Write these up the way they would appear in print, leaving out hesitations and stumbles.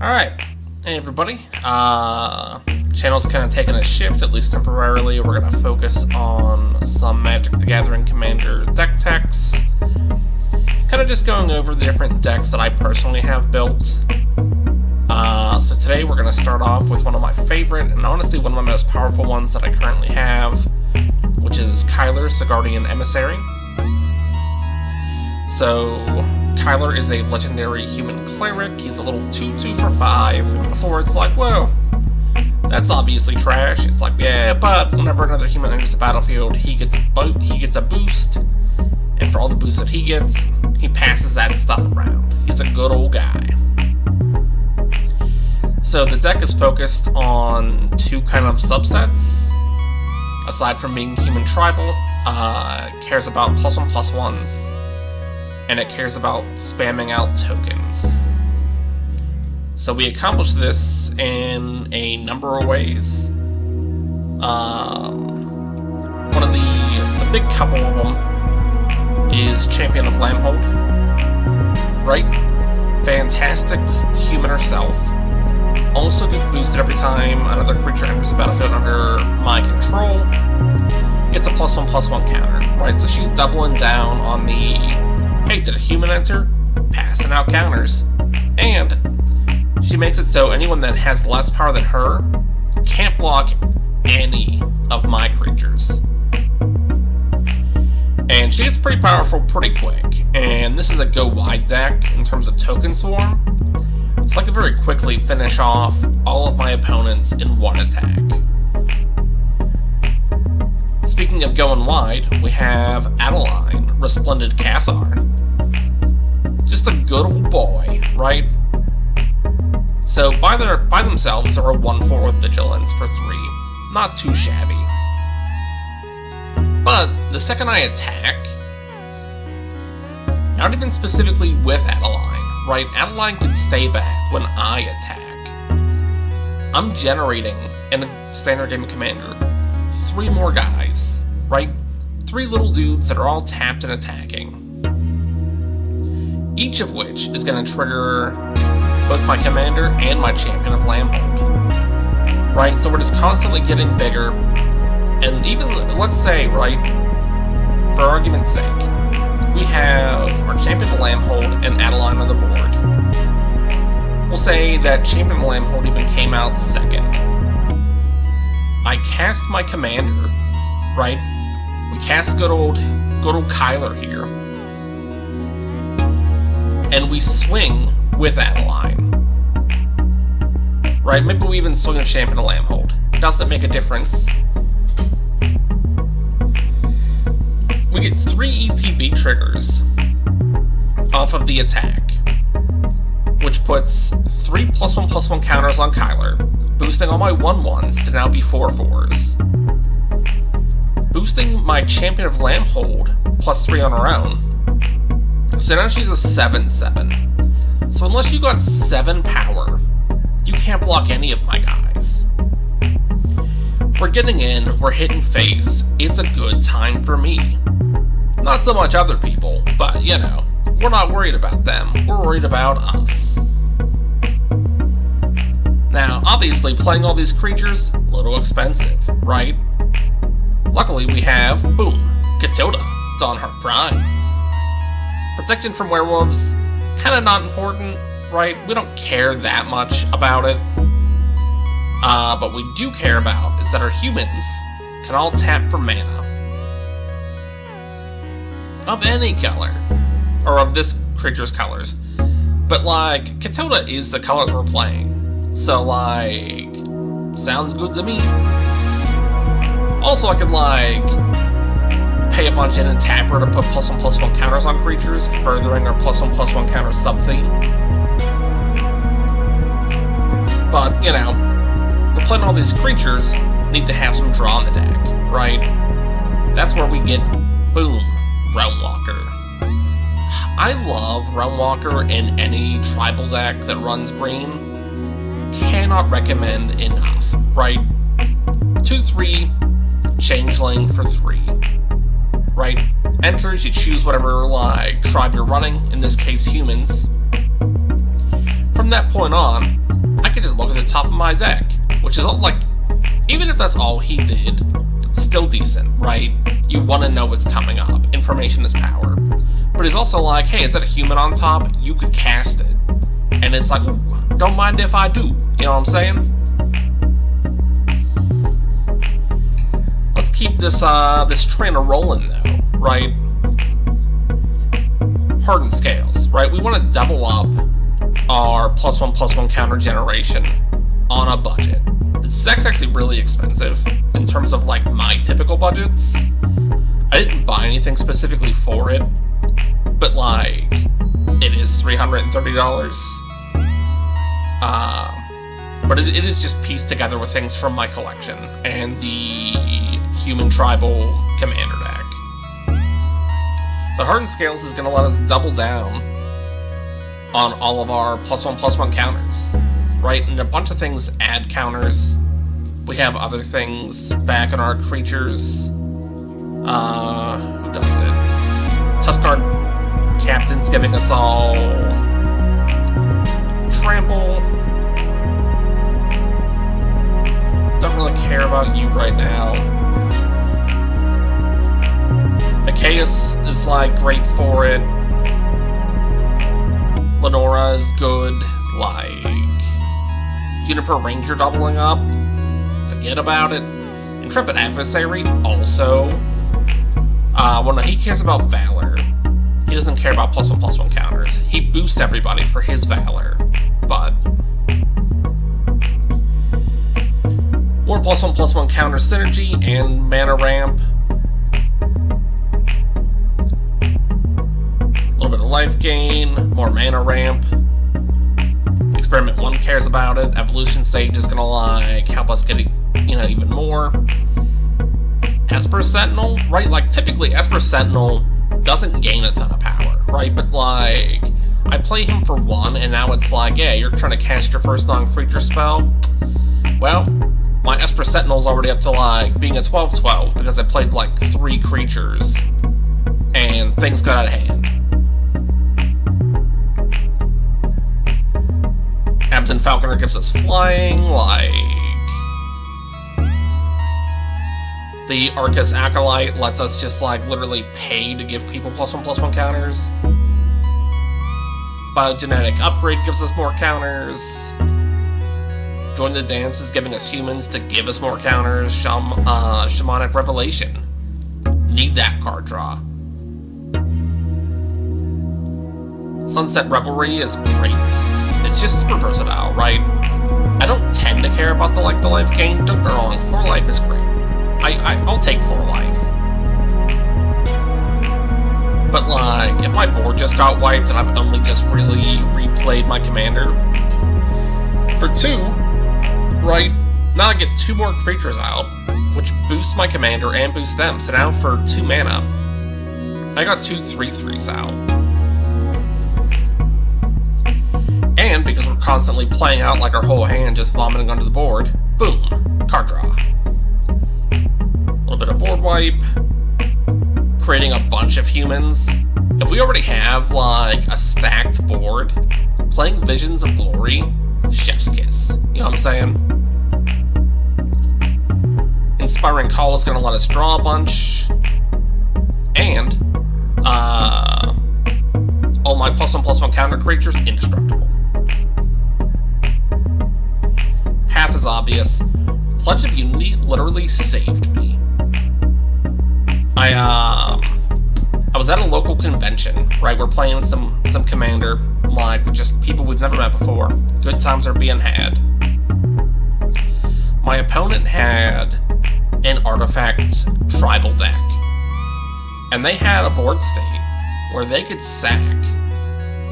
Alright, hey everybody. Channel's kind of taking a shift, at least temporarily. We're going to focus on some Magic the Gathering Commander deck techs. Kind of just going over the different decks that I personally have built. So today we're going to start off with one of my favorite, and honestly one of my most powerful ones that I currently have, which is Kyler, Sigardian Emissary. So Kyler is a legendary human cleric. He's a little 2/2 for 5, and before it's like, whoa, that's obviously trash. It's like, yeah, but whenever another human enters the battlefield, he gets a boost, and for all the boosts that he gets, he passes that stuff around. He's a good old guy. So the deck is focused on two kind of subsets. Aside from being human tribal, it cares about +1/+1s, and it cares about spamming out tokens. So we accomplish this in a number of ways. One of the big couple of them is Champion of Lambhold. Right? Fantastic human herself. Also gets boosted every time another creature enters the battlefield under my control. Gets a +1/+1 counter, right? So she's doubling down on the, hey, did a human enter? Passing out counters. And she makes it so anyone that has less power than her can't block any of my creatures. And she gets pretty powerful pretty quick. And this is a go wide deck in terms of token swarm. So I can very quickly finish off all of my opponents in one attack. Speaking of going wide, we have Adeline, Resplendent Cathar. Just a good old boy, right? So by themselves, they're a 1/4 with Vigilance for 3. Not too shabby. But the second I attack, not even specifically with Adeline, right? Adeline can stay back when I attack. I'm generating, in a standard game of Commander, 3 more guys, right? 3 little dudes that are all tapped and attacking. Each of which is going to trigger both my Commander and my Champion of Lambhold. Right? So we're just constantly getting bigger. And even, let's say, right, for argument's sake, we have our Champion of Lambhold and Adeline on the board. We'll say that Champion of Lambhold even came out second. I cast my Commander, right? We cast good old Kyler here. And we swing with Adeline. Right? Maybe we even swing a Champion of Lambhold. Doesn't make a difference. We get 3 ETB triggers off of the attack, which puts 3 +1/+1 counters on Kyler, boosting all my 1/1s to now be 4/4s. Boosting my Champion of Lambhold +3 on her own. So now she's a 7/7. So unless you got 7 power, you can't block any of my guys. We're getting in, we're hitting face. It's a good time for me. Not so much other people, but you know, we're not worried about them. We're worried about us. Now, obviously, playing all these creatures, a little expensive, right? Luckily, we have, boom, Catilda. It's on her prime. Protection from werewolves, kind of not important, right? We don't care that much about it. But we do care about is that our humans can all tap for mana. Of any color. Or of this creature's colors. But, like, Catilda is the colors we're playing. So, like, sounds good to me. Also, I could, like, pay a bunch in and tap her to put +1/+1 counters on creatures, furthering our +1/+1 counter sub-theme. But, you know, we're playing all these creatures, need to have some draw in the deck, right? That's where we get, boom, Realmwalker. I love Realmwalker in any tribal deck that runs green. Cannot recommend enough, right? 2/3, Changeling for 3. Right? Enters, you choose whatever, like, tribe you're running, in this case humans. From that point on, could just look at the top of my deck, which is all, like, even if that's all he did, still decent, right? You want to know what's coming up. Information is power. But he's also like, hey, is that a human on top? You could cast it. And it's like, ooh, don't mind if I do. You know what I'm saying? Let's keep this train rolling, though, right? Hardened scales, right? We want to double up our +1/+1 counter generation on a budget. This deck's actually really expensive in terms of, like, my typical budgets. I didn't buy anything specifically for it, but, like, it is $330. But it is just pieced together with things from my collection and the human tribal commander deck. But Hardened Scales is going to let us double down on all of our +1/+1 counters, right? And a bunch of things add counters. We have other things back in our creatures. Who does it? Tuskar Captain's giving us all trample. Don't really care about you right now. Achaeus is, like, great for it. Lenora is good. Like, Juniper Ranger doubling up. Forget about it. Intrepid Adversary also. Well, no, he cares about Valor. He doesn't care about +1/+1 counters. He boosts everybody for his Valor, but more +1/+1 counter synergy and mana ramp. A little bit of life gain, more mana ramp. Experiment 1 cares about it. Evolution Sage is gonna, like, help us get, you know, even more. Esper Sentinel, right? Like, typically Esper Sentinel doesn't gain a ton of power, right? But, like, I play him for 1, and now it's like, yeah, you're trying to cast your first non-creature spell. Well, my Esper Sentinel's already up to, like, being a 12/12 because I played, like, 3 creatures, and things got out of hand. Absent Falconer gives us flying, like... The Arcus Acolyte lets us just, like, literally pay to give people +1/+1 counters. Biogenetic Upgrade gives us more counters. Join the Dance is giving us humans to give us more counters. Shamanic Revelation. Need that card draw. Sunset Revelry is great. It's just super versatile, right? I don't tend to care about the life gain. Don't get me wrong, 4 life is great. I'll take 4 life. But, like, if my board just got wiped and I've only just really replayed my commander, for 2, right, now I get 2 more creatures out, which boosts my commander and boosts them, so now for 2 mana, I got 2 3/3s out. And because we're constantly playing out, like, our whole hand just vomiting under the board, boom, card draw. A little bit of board wipe, creating a bunch of humans. If we already have, like, a stacked board, playing Visions of Glory, chef's kiss. You know what I'm saying? Inspiring Call is going to let us draw a bunch, and all my +1/+1 counter creatures indestructible. Path is obvious. Pledge of Unity literally saved me. I was at a local convention, right? We're playing some commander, like, with just people we've never met before. Good times are being had. My opponent had an artifact tribal deck, and they had a board state where they could sack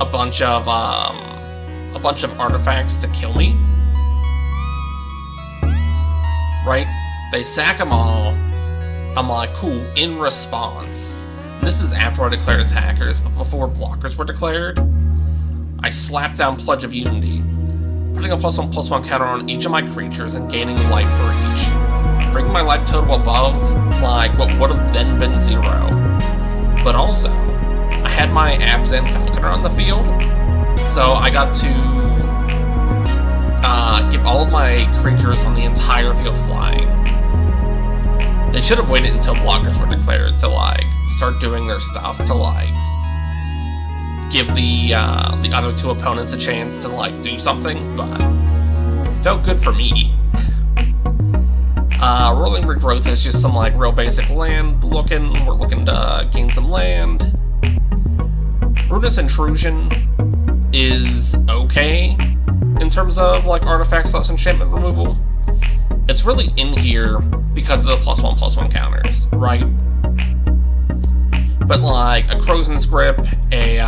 a bunch of artifacts to kill me. Right? They sack them all. I'm like, cool, in response. And this is after I declared attackers, but before blockers were declared. I slapped down Pledge of Unity, putting a +1/+1 counter on each of my creatures and gaining life for each, bringing my life total above, like, what would have then been 0. But also, I had my Abzan Falconer on the field, so I got to give all of my creatures on the entire field flying. They should have waited until blockers were declared to, like, start doing their stuff to, like, give the other two opponents a chance to, like, do something, but felt good for me. Rolling Regrowth is just some, like, real basic land looking. We're looking to gain some land. Ruinous Intrusion is okay in terms of, like, artifacts/enchantment removal. It's really in here because of the +1/+1 counters, right? But, like, a Crozen's Grip, a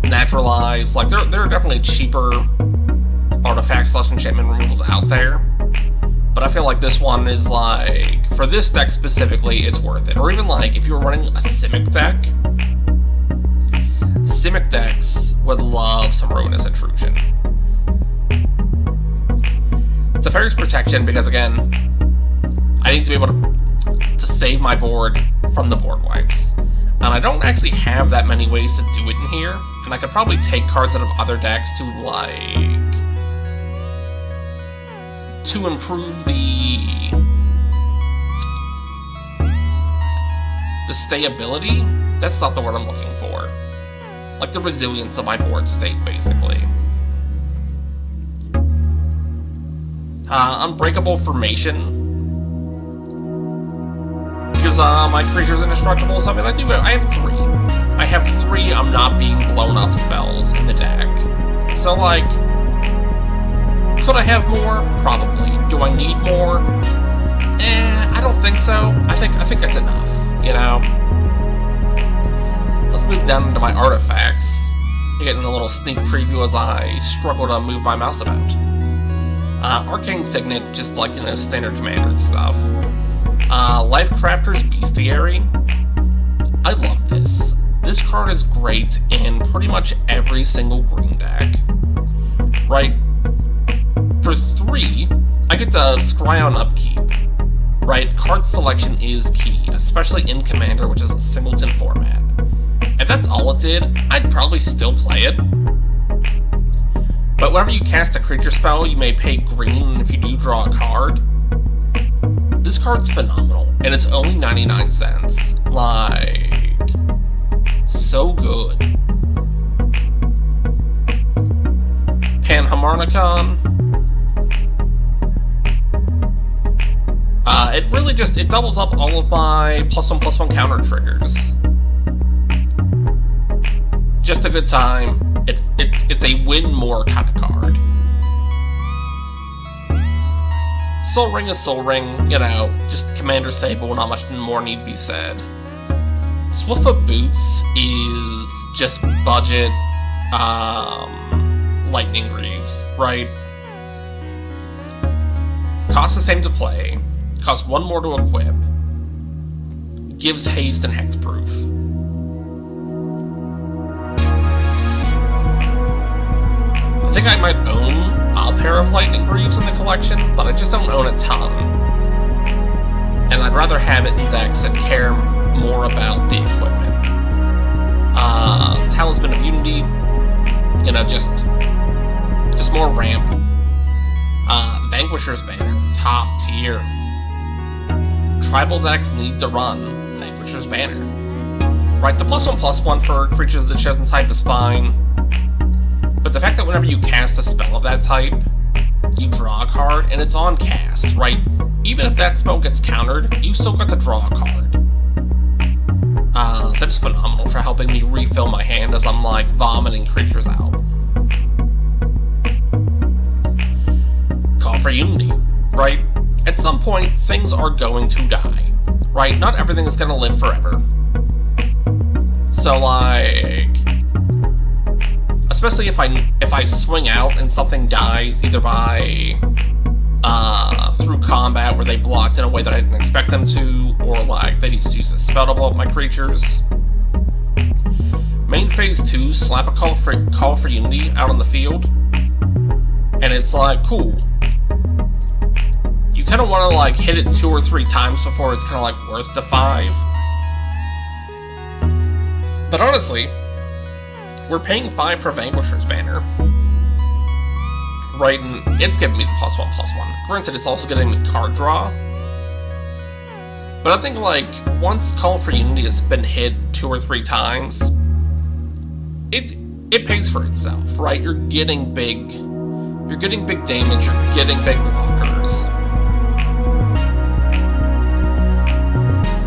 Naturalize, like, there are definitely cheaper artifact/enchantment removals out there. But I feel like this one is, like, for this deck specifically, it's worth it. Or even, like, if you were running a Simic deck, Simic decks would love some Ruinous Intrusion. Teferi's Protection, because, again, I need to be able to save my board from the board wipes. And I don't actually have that many ways to do it in here, and I could probably take cards out of other decks to, like, to improve the stability? That's not the word I'm looking for. Like, the resilience of my board state, basically. Unbreakable Formation. Because my creature's indestructible, so I mean, I have three. I have three I'm not being blown up spells in the deck. So, like, could I have more? Probably. Do I need more? I don't think so. I think that's enough, you know? Let's move down into my artifacts. You're getting a little sneak preview as I struggle to move my mouse about. Arcane Signet, just like, you know, standard commander stuff. Lifecrafter's Bestiary. I love this. This card is great in pretty much every single green deck. Right? For 3, I get to scry on upkeep. Right? Card selection is key, especially in Commander, which is a singleton format. If that's all it did, I'd probably still play it. But whenever you cast a creature spell, you may pay green, and if you do draw a card, this card's phenomenal, and it's only 99 cents. Like, so good. Panharmonicon. It really just, it doubles up all of my +1/+1 counter triggers. Just a good time. It's a win more kind of card. Soul Ring is Soul Ring, you know, just commander stable, not much more need be said. Swiftfoot Boots is just budget, Lightning Greaves, right? Costs the same to play, costs 1 more to equip, gives haste and hexproof. I think I might own a pair of Lightning Greaves in the collection, but I just don't own a ton. And I'd rather have it in decks that care more about the equipment. Talisman of Unity, you know, just more ramp. Vanquisher's Banner, top tier. Tribal decks need to run Vanquisher's Banner. Right, the +1/+1 for creatures of the chosen type is fine. But the fact that whenever you cast a spell of that type, you draw a card, and it's on cast, right? Even if that spell gets countered, you still get to draw a card. So that's phenomenal for helping me refill my hand as I'm, like, vomiting creatures out. Call for Unity, right? At some point, things are going to die, right? Not everything is going to live forever. So, like, especially if I swing out and something dies, either by through combat where they blocked in a way that I didn't expect them to, or like they just used a spell to blow up my creatures. Main phase 2, slap a call for Unity out on the field, and it's like, cool. You kind of want to like hit it 2 or 3 times before it's kind of like worth the 5. But honestly, we're paying 5 for Vanquisher's Banner. right? And it's giving me the +1/+1. Granted, it's also getting me card draw. But I think, like, once Call for Unity has been hit 2 or 3 times, it pays for itself, right? You're getting big damage, you're getting big blockers.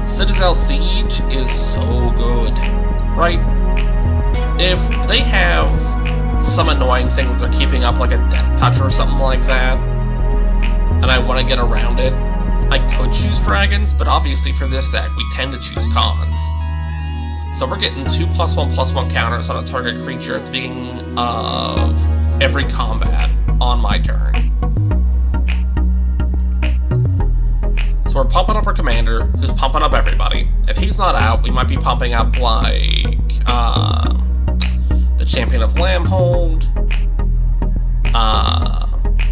Citadel Siege is so good, right? If they have some annoying thing that they're keeping up, like a Death Touch or something like that, and I want to get around it, I could choose dragons, but obviously for this deck, we tend to choose cons. So we're getting 2 +1/+1 counters on a target creature at the beginning of every combat on my turn. So we're pumping up our commander, who's pumping up everybody. If he's not out, we might be pumping up, like, the Champion of Lambhold,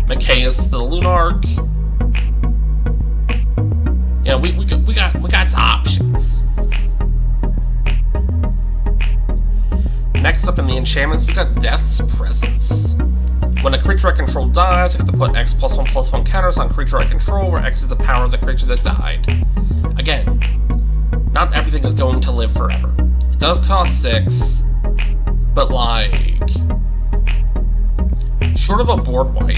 Mech the Lunarch. You know, we got some options. Next up in the enchantments, we got Death's Presence. When a creature I control dies, I have to put X +1/+1 counters on creature I control, where X is the power of the creature that died. Again, not everything is going to live forever. It does cost 6, but like, short of a board wipe,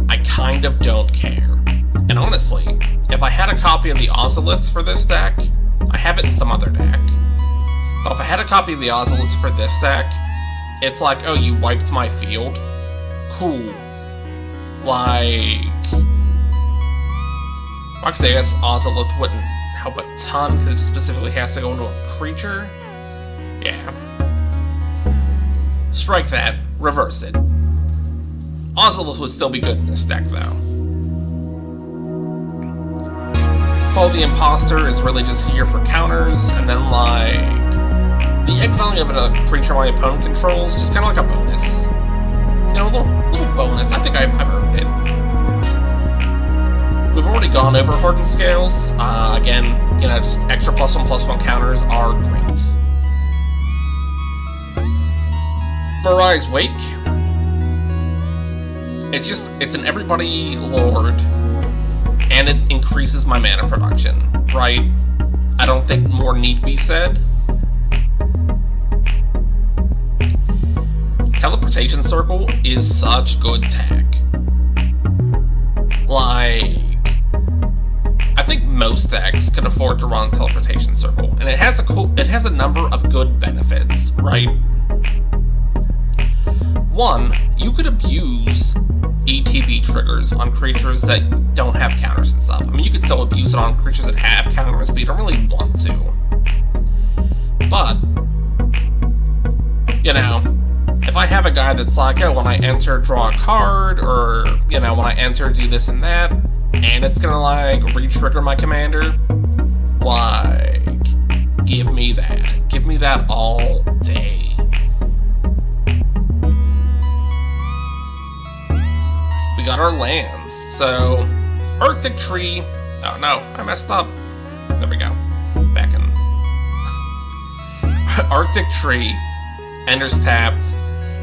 I kind of don't care. And honestly, if I had a copy of the Ozolith for this deck, I have it in some other deck, but if I had a copy of the Ozolith for this deck, it's like, oh, you wiped my field? Cool. Like, actually, I guess Ozolith wouldn't help a ton, because it specifically has to go into a creature. Yeah. Strike that. Reverse it. Ozolith would still be good in this deck, though. Follow the Imposter is really just here for counters, and then, like, the exiling of a creature my opponent controls, just kind of like a bonus. You know, a little bonus. I think I've earned it. We've already gone over Hardened Scales. Again, you know, just extra +1/+1 counters are great. Mirai's Wake. It's an everybody lord, and it increases my mana production, right? I don't think more need be said. Teleportation Circle is such good tech. Like, I think most decks can afford to run Teleportation Circle, and it has a number of good benefits, right? One, you could abuse ETB triggers on creatures that don't have counters and stuff. I mean, you could still abuse it on creatures that have counters, but you don't really want to. But, you know, if I have a guy that's like, oh, when I enter, draw a card, or, you know, when I enter, do this and that, and it's gonna, like, re-trigger my commander, like, give me that. Give me that all day. We got our lands. So, Arctic Tree. Oh no, I messed up. There we go. Back in. Arctic Tree. Ender's tapped.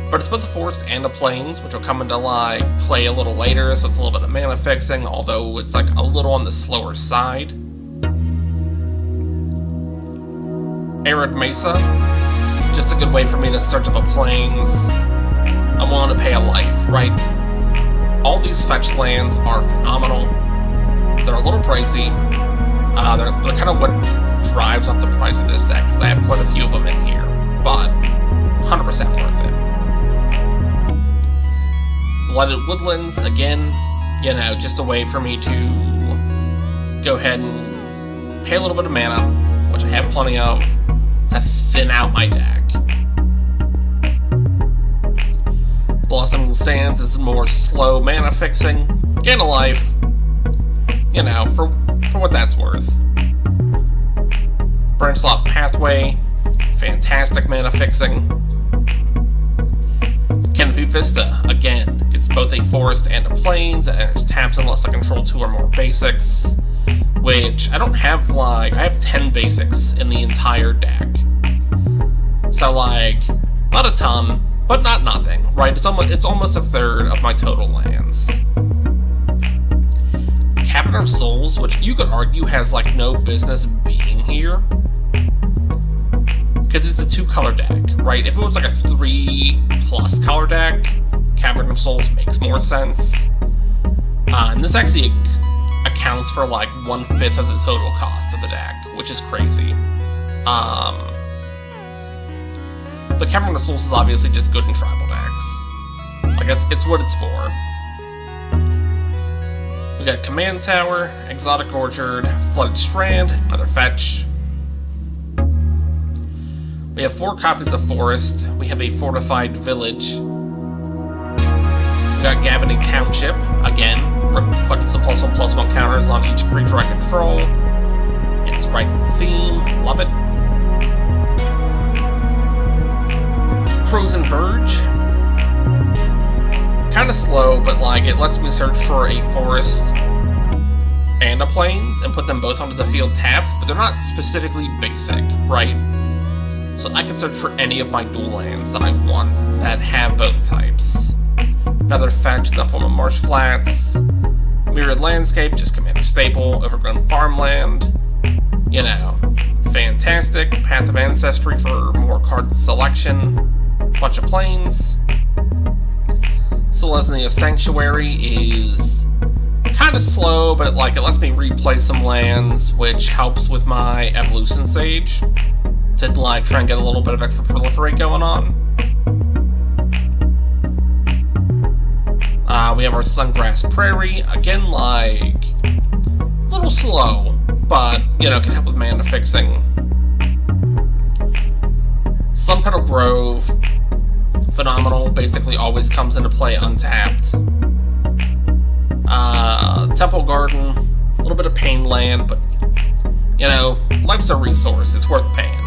But it's both a forest and a plains, which will come into, like, play a little later, so it's a little bit of mana fixing, although it's, like, a little on the slower side. Arid Mesa. Just a good way for me to search up a plains. I'm willing to pay a life, right? All these fetch lands are phenomenal. They're a little pricey. They're kind of what drives up the price of this deck, because I have quite a few of them in here. But 100% worth it. Blooded Woodlands, again, you know, just a way for me to go ahead and pay a little bit of mana, which I have plenty of, to thin out my deck. Blossoming Sands is more slow mana fixing, gain a life, you know, for what that's worth. Branchloft Pathway, fantastic mana fixing. Canopy Vista, again, it's both a forest and a plains, and it taps unless I control 2 or more basics, which I don't have, like, I have 10 basics in the entire deck. So, like, not a ton, but not nothing, right? It's almost a third of my total lands. Cabinet of Souls, which you could argue has like no business being here, because it's a 2-color deck, right? If it was like a 3+ color deck, Cabinet of Souls makes more sense. And this actually accounts for like 1/5 of the total cost of the deck, which is crazy. But Cabinet of Souls is obviously just good in tribal decks. Like, it's what it's for. We got Command Tower, Exotic Orchard, Flooded Strand, another fetch. We have 4 copies of Forest. We have a Fortified Village. We got Gavany Township. Again, we're putting some +1/+1 counters on each creature I control. It's right in theme. Love it. Frozen Verge. Kind of slow, but like it lets me search for a forest and a plains and put them both onto the field tapped, but they're not specifically basic, right? So I can search for any of my dual lands that I want that have both types. Another fetch in the form of Marsh Flats. Mirrored Landscape, just commander staple. Overgrown Farmland. You know, fantastic. Path of Ancestry for more card selection. Bunch of plains. Selesnya Sanctuary is kind of slow, but it lets me replay some lands, which helps with my Evolution Sage to like try and get a little bit of extra proliferate going on. We have our Sungrass Prairie, again like a little slow, but you know, can help with mana fixing. Sunpetal Grove, phenomenal, basically always comes into play untapped. Temple Garden, a little bit of pain land, but you know, life's a resource, it's worth paying.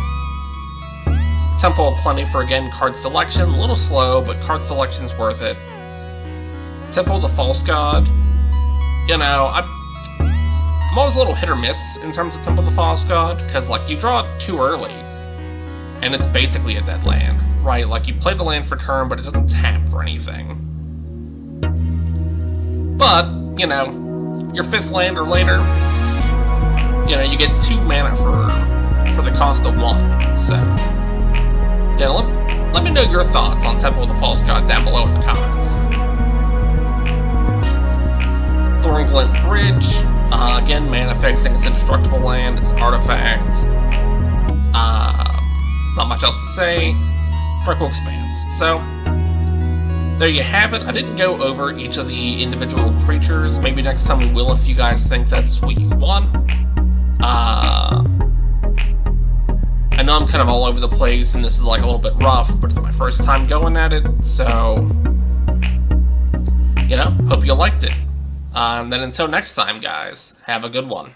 Temple of Plenty for, again, card selection, a little slow, but card selection's worth it. Temple of the False God, you know, I'm always a little hit or miss in terms of Temple of the False God, because like you draw it too early, and it's basically a dead land, right? Like you play the land for turn, but it doesn't tap for anything. But, you know, your 5th land or later, you know, you get 2 mana for the cost of 1, so... Yeah, let me know your thoughts on Temple of the False God down below in the comments. Thornglint Bridge, again, mana fixing, it's indestructible land, it's an artifact. Not much else to say. Freckle Expanse. So, there you have it. I didn't go over each of the individual creatures. Maybe next time we will if you guys think that's what you want. I know I'm kind of all over the place and this is like a little bit rough, but it's my first time going at it, so, you know, hope you liked it. And then until next time, guys, have a good one.